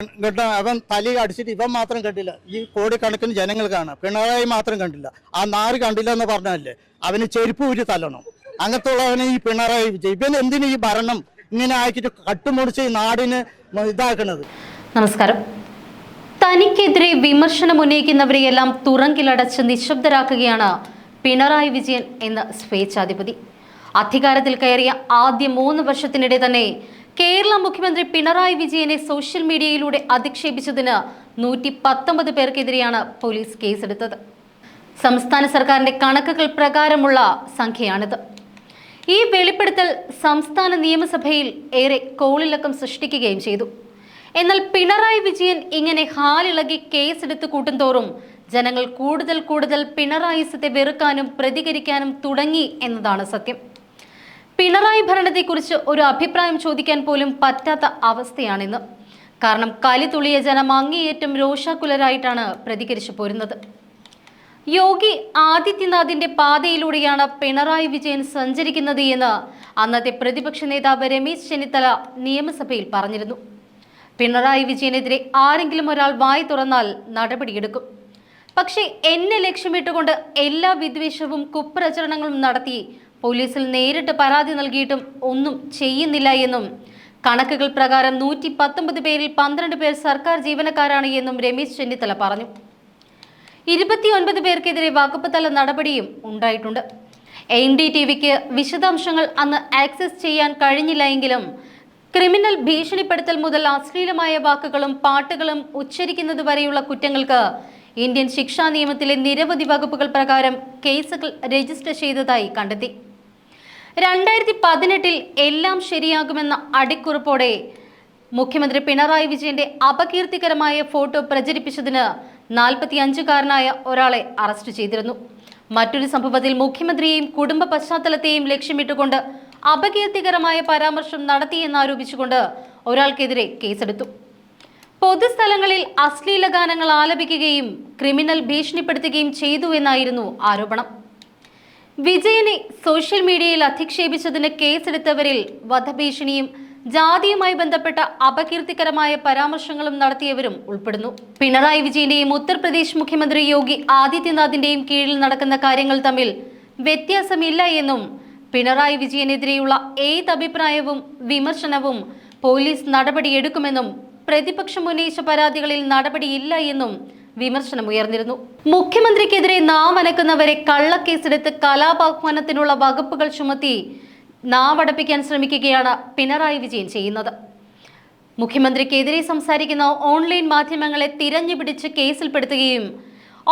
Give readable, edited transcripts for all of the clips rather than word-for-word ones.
കേട്ടോ, അവൻ തലി അടിച്ചിട്ട് ഇവൻ മാത്രം കണ്ടില്ല, ഈ കോടിക്കണക്കിന് ജനങ്ങൾ കാണാം. പിണറായി മാത്രം കണ്ടില്ല. ആ നാറ് കണ്ടില്ല എന്ന് പറഞ്ഞല്ലേ, അവന് ചെരുപ്പ് ഊരി തല്ലണം. അങ്ങനത്തുള്ളവനെ ഈ പിണറായി വിജയൻ. ഇവൻ എന്തിനു ഈ ഭരണം ഇങ്ങനെ ആക്കിയിട്ട് കട്ടുമുടിച്ച് ഈ നാടിന് ഇതാക്കണത്? നമസ്കാരം. തനിക്കെതിരെ വിമർശനം ഉന്നയിക്കുന്നവരെയെല്ലാം തുറങ്കിലടച്ച് നിശബ്ദരാക്കുകയാണ് പിണറായി വിജയൻ എന്ന സ്വേച്ഛാധിപതി. അധികാരത്തിൽ കയറിയ ആദ്യ 3 വർഷത്തിനിടെ തന്നെ കേരള മുഖ്യമന്ത്രി പിണറായി വിജയനെ സോഷ്യൽ മീഡിയയിലൂടെ അധിക്ഷേപിച്ചതിന് 119 പേർക്കെതിരെയാണ് പോലീസ് കേസെടുത്തത്. സംസ്ഥാന സർക്കാരിന്റെ കണക്കുകൾ പ്രകാരമുള്ള സംഖ്യയാണിത്. ഈ വെളിപ്പെടുത്തൽ സംസ്ഥാന നിയമസഭയിൽ ഏറെ കോളിളക്കം സൃഷ്ടിക്കുകയും ചെയ്തു. എന്നാൽ പിണറായി വിജയൻ ഇങ്ങനെ ഹാലിളകി കേസെടുത്ത് കൂട്ടുംതോറും ജനങ്ങൾ കൂടുതൽ പിണറായിസത്തെ വെറുക്കാനും പ്രതികരിക്കാനും തുടങ്ങി എന്നതാണ് സത്യം. പിണറായി ഭരണത്തെക്കുറിച്ച് ഒരു അഭിപ്രായം ചോദിക്കാൻ പോലും പറ്റാത്ത അവസ്ഥയാണിന്ന്. കാരണം കലി തുള്ളിയ ജനം അങ്ങേയറ്റം രോഷാകുലരായിട്ടാണ് പ്രതികരിച്ചു പോരുന്നത്. യോഗി ആദിത്യനാഥിന്റെ പാതയിലൂടെയാണ് പിണറായി വിജയൻ സഞ്ചരിക്കുന്നത് എന്ന് അന്നത്തെ പ്രതിപക്ഷ നേതാവ് രമേശ് ചെന്നിത്തല നിയമസഭയിൽ പറഞ്ഞിരുന്നു. പിണറായി വിജയനെതിരെ ആരെങ്കിലും ഒരാൾ വായി തുറന്നാൽ നടപടിയെടുക്കും. പക്ഷേ എന്നെ ലക്ഷ്യമിട്ടുകൊണ്ട് എല്ലാ വിദ്വേഷവും കുപ്രചരണങ്ങളും നടത്തി പോലീസിൽ നേരിട്ട് പരാതി നൽകിയിട്ടും ഒന്നും ചെയ്യുന്നില്ല എന്നും കണക്കുകൾ പ്രകാരം 119 പേരിൽ 12 പേർ സർക്കാർ ജീവനക്കാരാണ് എന്നും രമേശ് ചെന്നിത്തല പറഞ്ഞു. 29 പേർക്കെതിരെ വകുപ്പ് തല നടപടിയും ഉണ്ടായിട്ടുണ്ട്. NDTVക്ക് വിശദാംശങ്ങൾ അന്ന് ആക്സസ് ചെയ്യാൻ കഴിഞ്ഞില്ല എങ്കിലും ക്രിമിനൽ ഭീഷണിപ്പെടുത്തൽ മുതൽ അശ്ലീലമായ വാക്കുകളും പാട്ടുകളും ഉച്ചരിക്കുന്നത് വരെയുള്ള കുറ്റങ്ങൾക്ക് ഇന്ത്യൻ ശിക്ഷാ നിയമത്തിലെ നിരവധി വകുപ്പുകൾ പ്രകാരം കേസുകൾ രജിസ്റ്റർ ചെയ്തതായി കണ്ടെത്തി. 2018 എല്ലാം ശരിയാകുമെന്ന അടിക്കുറിപ്പോടെ മുഖ്യമന്ത്രി പിണറായി വിജയന്റെ അപകീർത്തികരമായ ഫോട്ടോ പ്രചരിപ്പിച്ചതിന് 45-കാരനായ ഒരാളെ അറസ്റ്റ് ചെയ്തിരുന്നു. മറ്റൊരു സംഭവത്തിൽ മുഖ്യമന്ത്രിയെയും കുടുംബ പശ്ചാത്തലത്തെയും ലക്ഷ്യമിട്ടുകൊണ്ട് അപകീർത്തികരമായ പരാമർശം നടത്തിയെന്നാരോപിച്ചുകൊണ്ട് ഒരാൾക്കെതിരെ കേസെടുത്തു. പൊതുസ്ഥലങ്ങളിൽ അശ്ലീല ഗാനങ്ങൾ ആലപിക്കുകയും ക്രിമിനൽ ഭീഷണിപ്പെടുത്തുകയും ചെയ്തു എന്നായിരുന്നു ആരോപണം. വിജയനെ സോഷ്യൽ മീഡിയയിൽ അധിക്ഷേപിച്ചതിന് കേസെടുത്തവരിൽ വധഭീഷണിയും ജാതിയുമായി ബന്ധപ്പെട്ട അപകീർത്തികരമായ പരാമർശങ്ങളും നടത്തിയവരും ഉൾപ്പെടുന്നു. പിണറായി വിജയന്റെയും ഉത്തർപ്രദേശ് മുഖ്യമന്ത്രി യോഗി ആദിത്യനാഥിന്റെയും കീഴിൽ നടക്കുന്ന കാര്യങ്ങൾ തമ്മിൽ വ്യത്യാസമില്ല എന്നും പിണറായി വിജയനെതിരെയുള്ള ഏത് അഭിപ്രായവും വിമർശനവും പോലീസ് നടപടിയെടുക്കുമെന്നും പ്രതിപക്ഷം ഉന്നയിച്ച പരാതികളിൽ നടപടിയില്ല എന്നും വിമർശനമുയർന്നിരുന്നു. മുഖ്യമന്ത്രിക്കെതിരെ നാവനക്കുന്നവരെ കള്ളക്കേസെടുത്ത് കലാപാഹ്വാനത്തിനുള്ള വകുപ്പുകൾ ചുമത്തി നാവടപ്പിക്കാൻ ശ്രമിക്കുകയാണ് പിണറായി വിജയൻ ചെയ്യുന്നത്. മുഖ്യമന്ത്രിക്കെതിരെ സംസാരിക്കുന്ന ഓൺലൈൻ മാധ്യമങ്ങളെ തിരഞ്ഞുപിടിച്ച് കേസിൽപ്പെടുത്തുകയും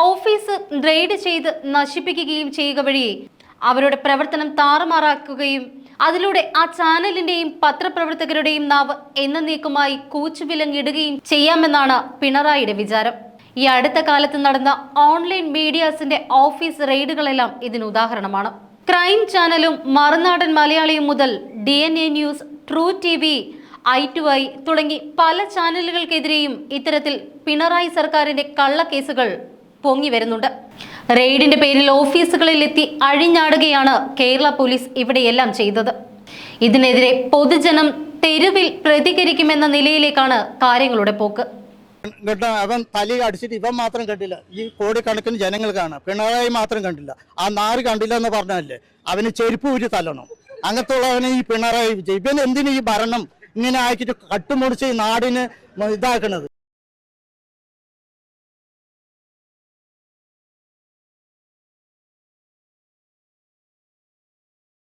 ഓഫീസ് റെയ്ഡ് ചെയ്ത് നശിപ്പിക്കുകയും ചെയ്യുക വഴി അവരുടെ പ്രവർത്തനം താറുമാറാക്കുകയും അതിലൂടെ ആ ചാനലിന്റെയും പത്രപ്രവർത്തകരുടെയും നാവ് എന്നേക്കുമായി കൂച്ചുവിലങ്ങിടുകയും ചെയ്യാമെന്നാണ് പിണറായിയുടെ വിചാരം. ഈ അടുത്ത കാലത്ത് നടന്ന ഓൺലൈൻ മീഡിയാസിന്റെ ഓഫീസ് റെയ്ഡുകളെല്ലാം ഇതിന് ഉദാഹരണമാണ്. ക്രൈം ചാനലും മറുനാടൻ മലയാളിയും മുതൽ DNA news, true TV, i2i തുടങ്ങി പല ചാനലുകൾക്കെതിരെയും ഇത്തരത്തിൽ പിണറായി സർക്കാരിന്റെ കള്ളക്കേസുകൾ പൊങ്ങി വരുന്നുണ്ട്. റെയ്ഡിന്റെ പേരിൽ ഓഫീസുകളിൽ എത്തി അഴിഞ്ഞാടുകയാണ് കേരള പോലീസ് ഇവിടെയെല്ലാം ചെയ്തത്. ഇതിനെതിരെ പൊതുജനം തെരുവിൽ പ്രതികരിക്കുമെന്ന നിലയിലേക്കാണ് കാര്യങ്ങളുടെ പോക്ക്. കേട്ടോ, അവൻ തലി അടിച്ചിട്ട് ഇവൻ മാത്രം കണ്ടില്ല, ഈ കോടിക്കണക്കിന് ജനങ്ങൾ കാണാം. പിണറായി മാത്രം കണ്ടില്ല. ആ നാറ് കണ്ടില്ല എന്ന് പറഞ്ഞല്ലേ, അവന് ചെരുപ്പ് ഊരി തല്ലണം. അങ്ങനത്തുള്ളവനെ ഈ പിണറായി വിജയൻ. ഇവൻ എന്തിനു ഈ ഭരണം ഇങ്ങനെ ആക്കിയിട്ട് കട്ടുമുടിച്ച് ഈ നാടിന് ഇതാക്കണത്?